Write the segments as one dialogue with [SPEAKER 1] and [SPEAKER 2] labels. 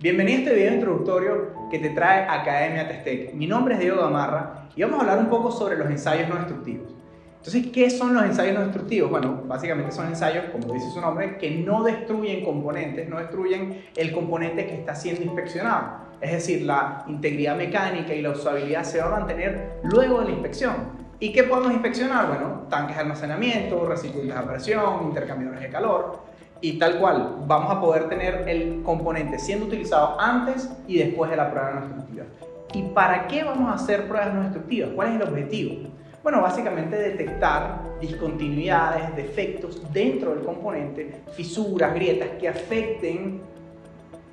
[SPEAKER 1] Bienvenido a este video introductorio que te trae Academia Testec. Mi nombre es Diego Gamarra y vamos a hablar un poco sobre los ensayos no destructivos. Entonces, ¿qué son los ensayos no destructivos? Bueno, básicamente son ensayos, como dice su nombre, que no destruyen componentes, no destruyen el componente que está siendo inspeccionado. Es decir, la integridad mecánica y la usabilidad se va a mantener luego de la inspección. ¿Y qué podemos inspeccionar? Bueno, tanques de almacenamiento, recipientes a presión, intercambiadores de calor. Y tal cual, vamos a poder tener el componente siendo utilizado antes y después de la prueba no destructiva. ¿Y para qué vamos a hacer pruebas no destructivas? ¿Cuál es el objetivo? Bueno, básicamente detectar discontinuidades, defectos dentro del componente, fisuras, grietas que afecten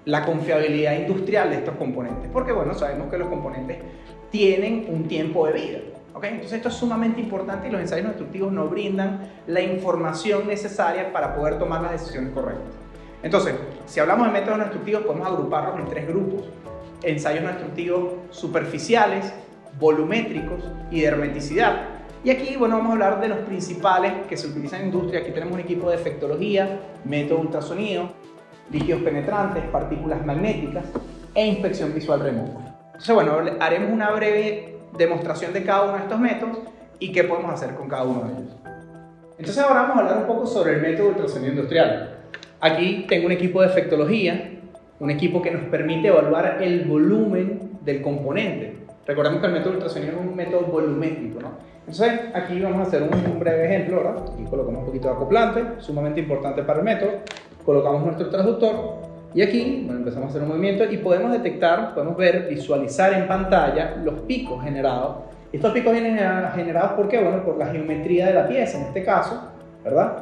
[SPEAKER 1] la confiabilidad industrial de estos componentes. Porque bueno, sabemos que los componentes tienen un tiempo de vida. ¿Okay? Entonces esto es sumamente importante y los ensayos no destructivos nos brindan la información necesaria para poder tomar las decisiones correctas. Entonces, si hablamos de métodos no destructivos, podemos agruparlos en tres grupos: ensayos no destructivos superficiales, volumétricos y de hermeticidad. Y aquí, bueno, vamos a hablar de los principales que se utilizan en industria. Aquí tenemos un equipo de efectología, método ultrasonido, líquidos penetrantes, partículas magnéticas e inspección visual remota. Entonces, bueno, haremos una breve demostración de cada uno de estos métodos y qué podemos hacer con cada uno de ellos. Entonces ahora vamos a hablar un poco sobre el método ultrasonido industrial. Aquí tengo un equipo de efectología, un equipo que nos permite evaluar el volumen del componente. Recordemos que el método ultrasonido es un método volumétrico, ¿no? Entonces aquí vamos a hacer un breve ejemplo, ¿verdad? Aquí colocamos un poquito de acoplante, sumamente importante para el método. Colocamos nuestro transductor. Y aquí, bueno, empezamos a hacer un movimiento y podemos detectar, podemos ver, visualizar en pantalla los picos generados. Estos picos vienen generados ¿por qué? Bueno, por la geometría de la pieza, en este caso, ¿verdad?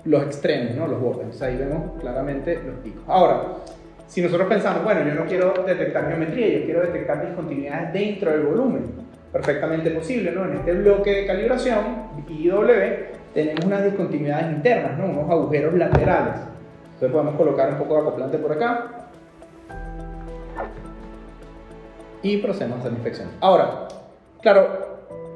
[SPEAKER 1] Los extremos, ¿no? Los bordes. Entonces ahí vemos claramente los picos. Ahora, si nosotros pensamos, bueno, yo no quiero detectar geometría, yo quiero detectar discontinuidades dentro del volumen. Perfectamente posible, ¿no? En este bloque de calibración, IW, tenemos unas discontinuidades internas, ¿no? Unos agujeros laterales. Entonces podemos colocar un poco de acoplante por acá y procedemos a hacer la inspección. Ahora, claro,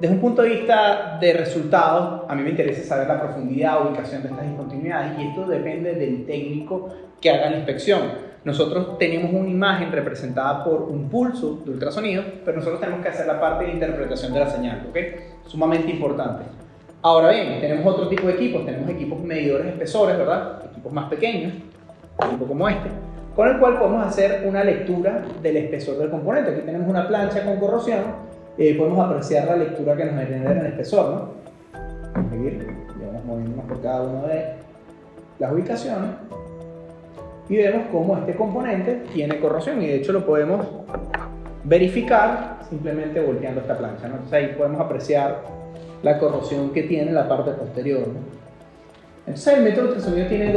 [SPEAKER 1] desde un punto de vista de resultados, a mí me interesa saber la profundidad, ubicación de estas discontinuidades, y esto depende del técnico que haga la inspección. Nosotros tenemos una imagen representada por un pulso de ultrasonido, pero nosotros tenemos que hacer la parte de interpretación de la señal, ¿ok? Sumamente importante. Ahora bien, tenemos otro tipo de equipos, tenemos equipos medidores de espesores, ¿verdad? Equipos más pequeños, un equipo como este, con el cual podemos hacer una lectura del espesor del componente. Aquí tenemos una plancha con corrosión, podemos apreciar la lectura que nos genera el espesor, ¿no? Vamos a seguir, vamos moviéndonos por cada una de las ubicaciones y vemos cómo este componente tiene corrosión, y de hecho lo podemos verificar simplemente volteando esta plancha, ¿no? Entonces ahí podemos apreciar la corrosión que tiene la parte posterior, ¿no? Entonces el método de ultrasonido tiene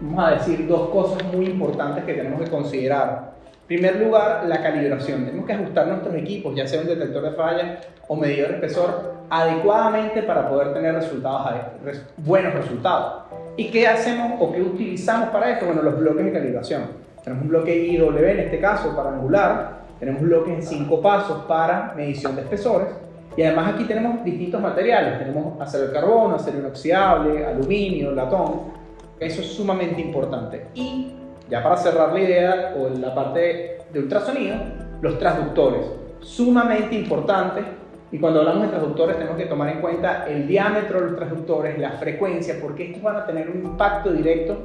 [SPEAKER 1] vamos a decir, dos cosas muy importantes que tenemos que considerar. En primer lugar, la calibración. Tenemos que ajustar nuestros equipos, ya sea un detector de fallas o medidor de espesor, adecuadamente para poder tener buenos resultados. ¿Y qué hacemos o qué utilizamos para esto? Bueno, los bloques de calibración. Tenemos un bloque IW en este caso para angular, tenemos bloques en 5 pasos para medición de espesores. Y además aquí tenemos distintos materiales, tenemos acero de carbono, acero inoxidable, aluminio, latón. Eso es sumamente importante. Y ya para cerrar la idea o la parte de ultrasonido, los transductores, sumamente importantes. Y cuando hablamos de transductores tenemos que tomar en cuenta el diámetro de los transductores, la frecuencia, porque estos van a tener un impacto directo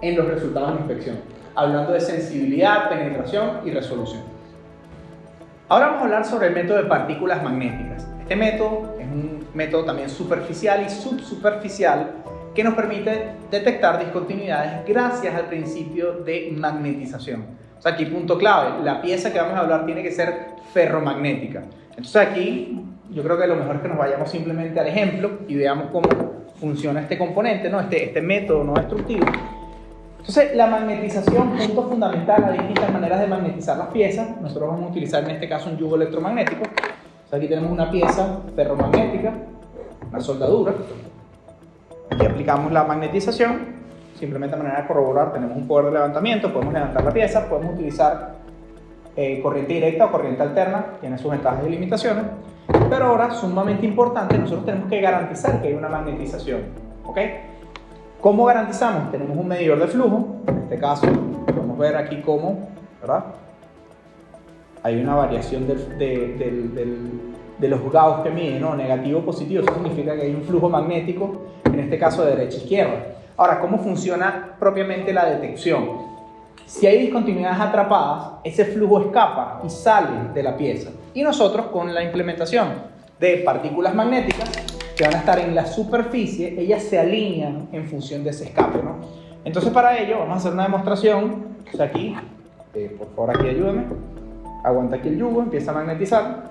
[SPEAKER 1] en los resultados de la inspección, hablando de sensibilidad, penetración y resolución. Ahora vamos a hablar sobre el método de partículas magnéticas. Este método es un método también superficial y subsuperficial que nos permite detectar discontinuidades gracias al principio de magnetización. O sea, aquí punto clave, la pieza que vamos a hablar tiene que ser ferromagnética. Entonces aquí yo creo que lo mejor es que nos vayamos simplemente al ejemplo y veamos cómo funciona este componente, ¿no? este método no destructivo. Entonces, la magnetización, punto fundamental, hay distintas maneras de magnetizar las piezas. Nosotros vamos a utilizar en este caso un yugo electromagnético. Entonces, aquí tenemos una pieza ferromagnética, una soldadura. Aquí aplicamos la magnetización, simplemente de manera de corroborar, tenemos un poder de levantamiento, podemos levantar la pieza, podemos utilizar corriente directa o corriente alterna, tiene sus ventajas y limitaciones, pero ahora, sumamente importante, nosotros tenemos que garantizar que hay una magnetización, ¿ok? ¿Cómo garantizamos? Tenemos un medidor de flujo, en este caso, podemos ver aquí cómo, ¿verdad? Hay una variación de los Gauss que mide, ¿no? Negativo o positivo, eso significa que hay un flujo magnético, en este caso de derecha a izquierda. Ahora, ¿cómo funciona propiamente la detección? Si hay discontinuidades atrapadas, ese flujo escapa y sale de la pieza. Y nosotros, con la implementación de partículas magnéticas que van a estar en la superficie, ellas se alinean en función de ese escape, ¿no? Entonces, para ello, vamos a hacer una demostración. O sea, aquí, por favor, aquí ayúdame. Aguanta aquí el yugo, empieza a magnetizar.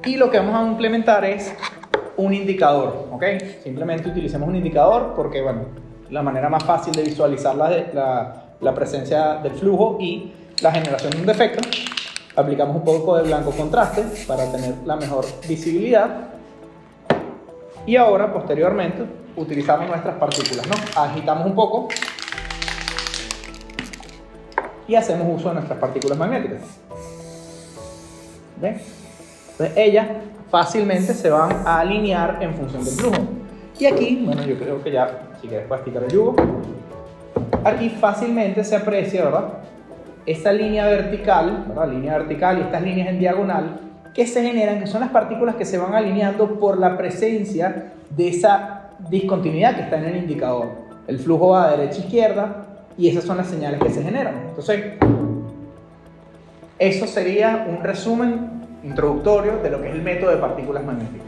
[SPEAKER 1] Y lo que vamos a implementar es un indicador, ¿ok? Simplemente utilicemos un indicador porque, bueno, la manera más fácil de visualizar la presencia del flujo y la generación de un defecto. Aplicamos un poco de blanco contraste para tener la mejor visibilidad. Y ahora, posteriormente, utilizamos nuestras partículas, ¿no? Agitamos un poco y hacemos uso de nuestras partículas magnéticas. ¿Ven? Entonces, ellas fácilmente se van a alinear en función del flujo. Y aquí, bueno, yo creo que ya, si quieres puedes quitar el yugo. Aquí fácilmente se aprecia, ¿verdad? Esta línea vertical, ¿verdad? Línea vertical y estas líneas en diagonal que se generan, que son las partículas que se van alineando por la presencia de esa discontinuidad que está en el indicador. El flujo va de derecha a izquierda y esas son las señales que se generan. Entonces, eso sería un resumen introductorio de lo que es el método de partículas magnéticas.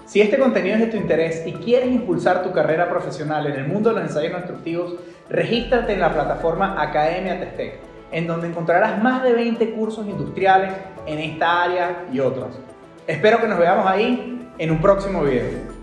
[SPEAKER 1] Si este contenido es de tu interés y quieres impulsar tu carrera profesional en el mundo de los ensayos no destructivos, regístrate en la plataforma Academia Testec, en donde encontrarás más de 20 cursos industriales en esta área y otros. Espero que nos veamos ahí en un próximo video.